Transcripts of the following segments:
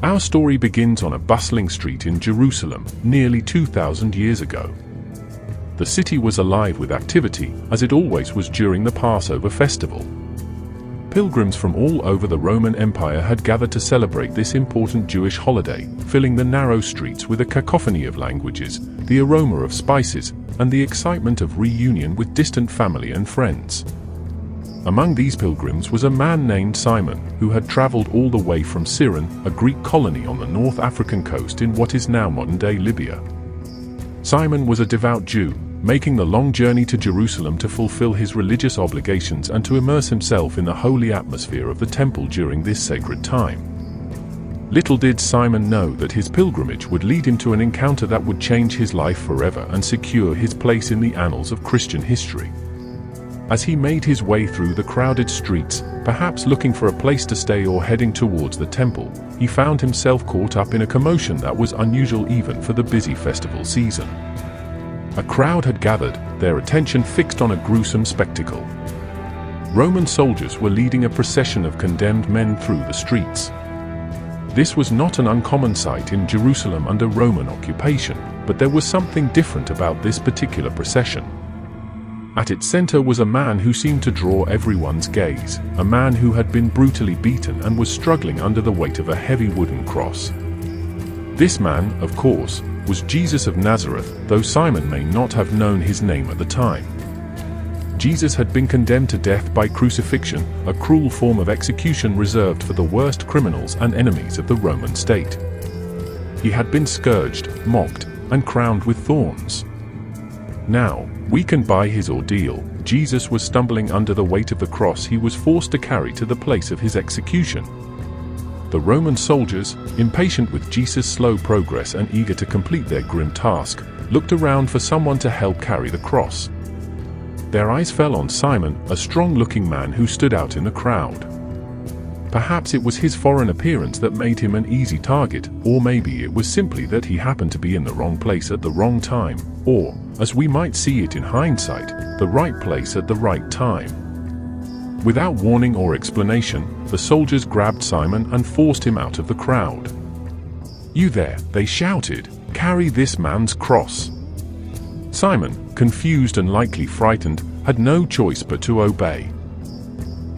Our story begins on a bustling street in Jerusalem, nearly 2,000 years ago. The city was alive with activity, as it always was during the Passover festival. Pilgrims from all over the Roman Empire had gathered to celebrate this important Jewish holiday, filling the narrow streets with a cacophony of languages, the aroma of spices, and the excitement of reunion with distant family and friends. Among these pilgrims was a man named Simon, who had traveled all the way from Cyrene, a Greek colony on the North African coast in what is now modern-day Libya. Simon was a devout Jew, making the long journey to Jerusalem to fulfill his religious obligations and to immerse himself in the holy atmosphere of the temple during this sacred time. Little did Simon know that his pilgrimage would lead him to an encounter that would change his life forever and secure his place in the annals of Christian history. As he made his way through the crowded streets, perhaps looking for a place to stay or heading towards the temple, he found himself caught up in a commotion that was unusual even for the busy festival season. A crowd had gathered, their attention fixed on a gruesome spectacle. Roman soldiers were leading a procession of condemned men through the streets. This was not an uncommon sight in Jerusalem under Roman occupation, but there was something different about this particular procession. At its center was a man who seemed to draw everyone's gaze, a man who had been brutally beaten and was struggling under the weight of a heavy wooden cross. This man, of course, was Jesus of Nazareth, though Simon may not have known his name at the time. Jesus had been condemned to death by crucifixion, a cruel form of execution reserved for the worst criminals and enemies of the Roman state. He had been scourged, mocked, and crowned with thorns. Now, weakened by his ordeal, Jesus was stumbling under the weight of the cross he was forced to carry to the place of his execution. The Roman soldiers, impatient with Jesus' slow progress and eager to complete their grim task, looked around for someone to help carry the cross. Their eyes fell on Simon, a strong-looking man who stood out in the crowd. Perhaps it was his foreign appearance that made him an easy target, or maybe it was simply that he happened to be in the wrong place at the wrong time, or, as we might see it in hindsight, the right place at the right time. Without warning or explanation, the soldiers grabbed Simon and forced him out of the crowd. "You there," they shouted, "carry this man's cross." Simon, confused and likely frightened, had no choice but to obey.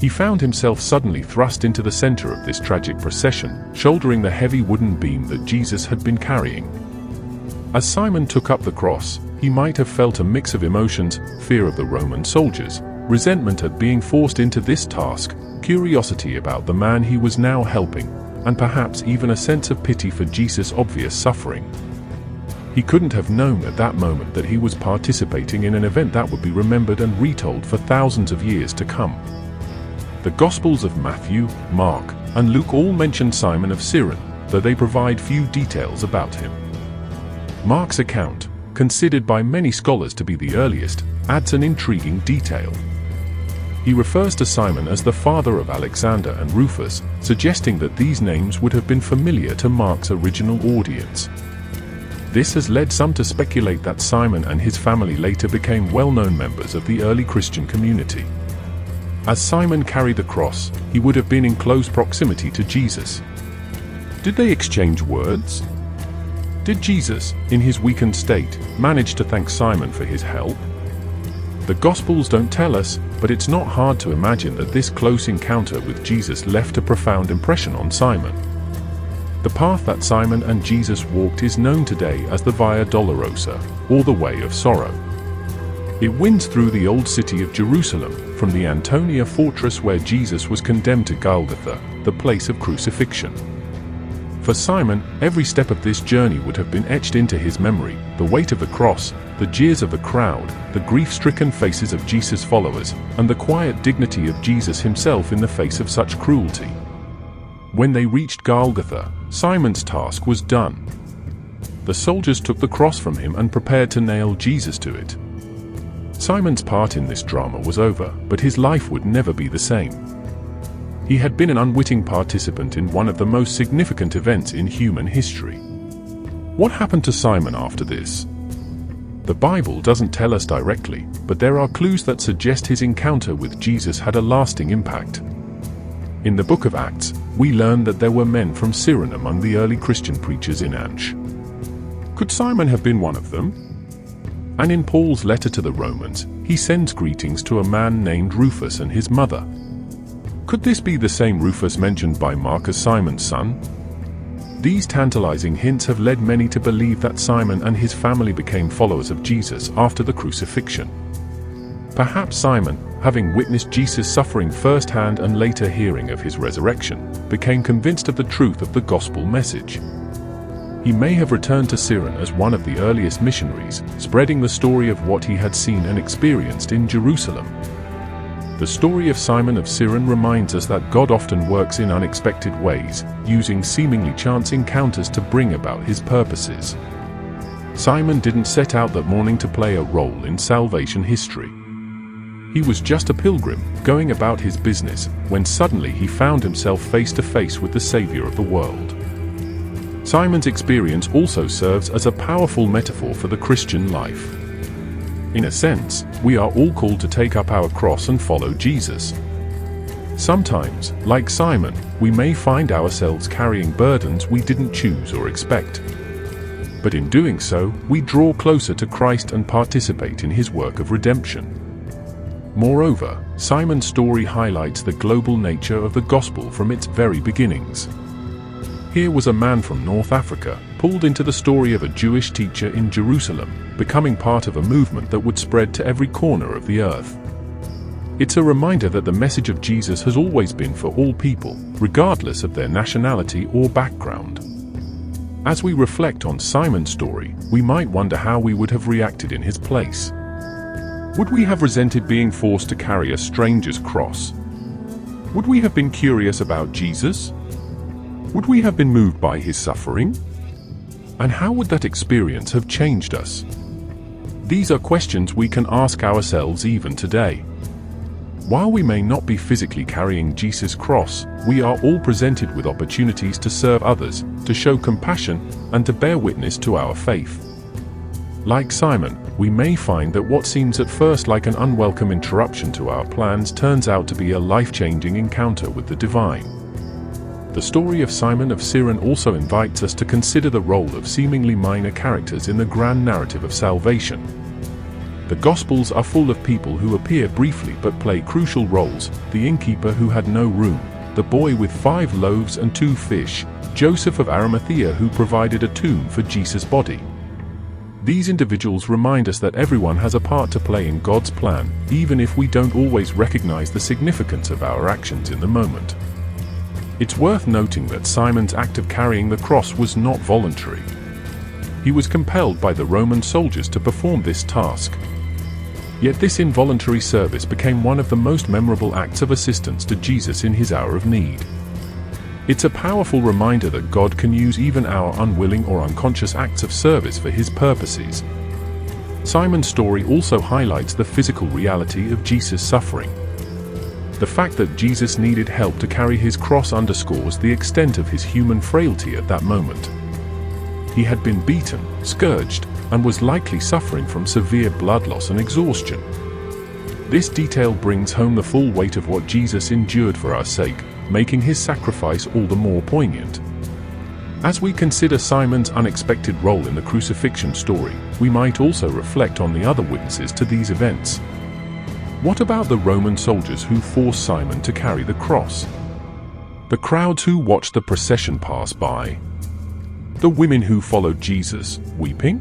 He found himself suddenly thrust into the center of this tragic procession, shouldering the heavy wooden beam that Jesus had been carrying. As Simon took up the cross, he might have felt a mix of emotions: fear of the Roman soldiers, resentment at being forced into this task, curiosity about the man he was now helping, and perhaps even a sense of pity for Jesus' obvious suffering. He couldn't have known at that moment that he was participating in an event that would be remembered and retold for thousands of years to come. The Gospels of Matthew, Mark, and Luke all mention Simon of Cyrene, though they provide few details about him. Mark's account, considered by many scholars to be the earliest, adds an intriguing detail. He refers to Simon as the father of Alexander and Rufus, suggesting that these names would have been familiar to Mark's original audience. This has led some to speculate that Simon and his family later became well-known members of the early Christian community. As Simon carried the cross, he would have been in close proximity to Jesus. Did they exchange words? Did Jesus, in his weakened state, manage to thank Simon for his help? The Gospels don't tell us, but it's not hard to imagine that this close encounter with Jesus left a profound impression on Simon. The path that Simon and Jesus walked is known today as the Via Dolorosa, or the Way of Sorrow. It winds through the old city of Jerusalem, from the Antonia fortress where Jesus was condemned to Golgotha, the place of crucifixion. For Simon, every step of this journey would have been etched into his memory: the weight of the cross, the jeers of the crowd, the grief-stricken faces of Jesus' followers, and the quiet dignity of Jesus himself in the face of such cruelty. When they reached Golgotha, Simon's task was done. The soldiers took the cross from him and prepared to nail Jesus to it. Simon's part in this drama was over, but his life would never be the same. He had been an unwitting participant in one of the most significant events in human history. What happened to Simon after this? The Bible doesn't tell us directly, but there are clues that suggest his encounter with Jesus had a lasting impact. In the book of Acts, we learn that there were men from Cyrene among the early Christian preachers in Antioch. Could Simon have been one of them? And in Paul's letter to the Romans, he sends greetings to a man named Rufus and his mother. Could this be the same Rufus mentioned by Mark as Simon's son? These tantalizing hints have led many to believe that Simon and his family became followers of Jesus after the crucifixion. Perhaps Simon, having witnessed Jesus' suffering firsthand and later hearing of his resurrection, became convinced of the truth of the gospel message. He may have returned to Cyrene as one of the earliest missionaries, spreading the story of what he had seen and experienced in Jerusalem. The story of Simon of Cyrene reminds us that God often works in unexpected ways, using seemingly chance encounters to bring about his purposes. Simon didn't set out that morning to play a role in salvation history. He was just a pilgrim, going about his business, when suddenly he found himself face to face with the Savior of the world. Simon's experience also serves as a powerful metaphor for the Christian life. In a sense, we are all called to take up our cross and follow Jesus. Sometimes, like Simon, we may find ourselves carrying burdens we didn't choose or expect. But in doing so, we draw closer to Christ and participate in his work of redemption. Moreover, Simon's story highlights the global nature of the gospel from its very beginnings. Here was a man from North Africa, pulled into the story of a Jewish teacher in Jerusalem, becoming part of a movement that would spread to every corner of the earth. It's a reminder that the message of Jesus has always been for all people, regardless of their nationality or background. As we reflect on Simon's story, we might wonder how we would have reacted in his place. Would we have resented being forced to carry a stranger's cross? Would we have been curious about Jesus? Would we have been moved by his suffering? And how would that experience have changed us? These are questions we can ask ourselves even today. While we may not be physically carrying Jesus' cross, we are all presented with opportunities to serve others, to show compassion, and to bear witness to our faith. Like Simon, we may find that what seems at first like an unwelcome interruption to our plans turns out to be a life-changing encounter with the divine. The story of Simon of Cyrene also invites us to consider the role of seemingly minor characters in the grand narrative of salvation. The Gospels are full of people who appear briefly but play crucial roles: the innkeeper who had no room, the boy with 5 loaves and 2 fish, Joseph of Arimathea who provided a tomb for Jesus' body. These individuals remind us that everyone has a part to play in God's plan, even if we don't always recognize the significance of our actions in the moment. It's worth noting that Simon's act of carrying the cross was not voluntary. He was compelled by the Roman soldiers to perform this task. Yet this involuntary service became one of the most memorable acts of assistance to Jesus in his hour of need. It's a powerful reminder that God can use even our unwilling or unconscious acts of service for his purposes. Simon's story also highlights the physical reality of Jesus' suffering. The fact that Jesus needed help to carry his cross underscores the extent of his human frailty at that moment. He had been beaten, scourged, and was likely suffering from severe blood loss and exhaustion. This detail brings home the full weight of what Jesus endured for our sake, making his sacrifice all the more poignant. As we consider Simon's unexpected role in the crucifixion story, we might also reflect on the other witnesses to these events. What about the Roman soldiers who forced Simon to carry the cross? The crowds who watched the procession pass by? The women who followed Jesus, weeping?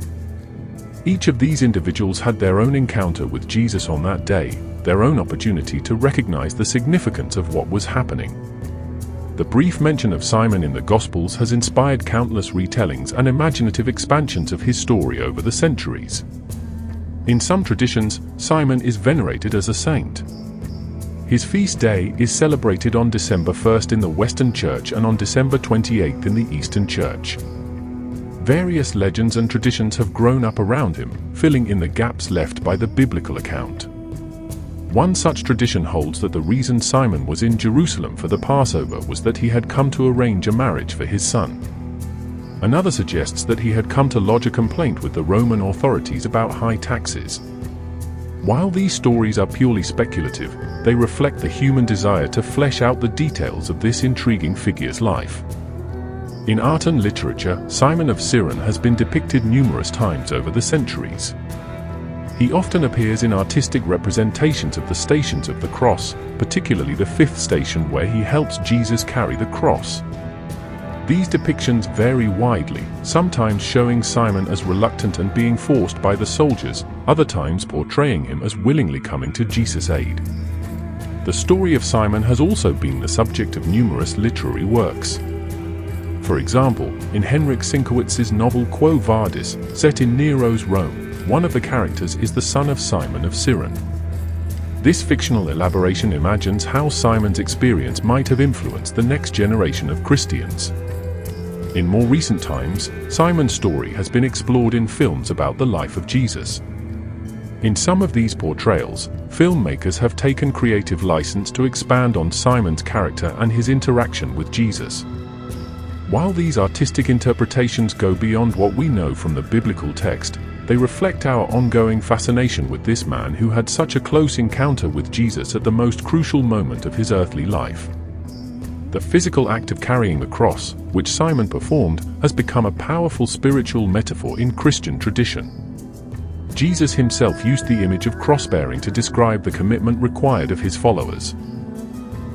Each of these individuals had their own encounter with Jesus on that day, their own opportunity to recognize the significance of what was happening. The brief mention of Simon in the Gospels has inspired countless retellings and imaginative expansions of his story over the centuries. In some traditions, Simon is venerated as a saint. His feast day is celebrated on December 1st in the Western Church and on December 28th in the Eastern Church. Various legends and traditions have grown up around him, filling in the gaps left by the biblical account. One such tradition holds that the reason Simon was in Jerusalem for the Passover was that he had come to arrange a marriage for his son. Another suggests that he had come to lodge a complaint with the Roman authorities about high taxes. While these stories are purely speculative, they reflect the human desire to flesh out the details of this intriguing figure's life. In art and literature, Simon of Cyrene has been depicted numerous times over the centuries. He often appears in artistic representations of the Stations of the Cross, particularly the fifth station where he helps Jesus carry the cross. These depictions vary widely, sometimes showing Simon as reluctant and being forced by the soldiers, other times portraying him as willingly coming to Jesus' aid. The story of Simon has also been the subject of numerous literary works. For example, in Henryk Sienkiewicz's novel Quo Vadis, set in Nero's Rome, one of the characters is the son of Simon of Cyrene. This fictional elaboration imagines how Simon's experience might have influenced the next generation of Christians. In more recent times, Simon's story has been explored in films about the life of Jesus. In some of these portrayals, filmmakers have taken creative license to expand on Simon's character and his interaction with Jesus. While these artistic interpretations go beyond what we know from the biblical text, they reflect our ongoing fascination with this man who had such a close encounter with Jesus at the most crucial moment of his earthly life. The physical act of carrying the cross, which Simon performed, has become a powerful spiritual metaphor in Christian tradition. Jesus himself used the image of cross-bearing to describe the commitment required of his followers.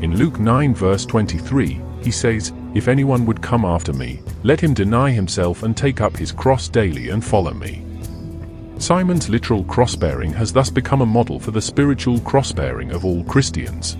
In Luke 9 verse 23, he says, "If anyone would come after me, let him deny himself and take up his cross daily and follow me." Simon's literal cross-bearing has thus become a model for the spiritual cross-bearing of all Christians.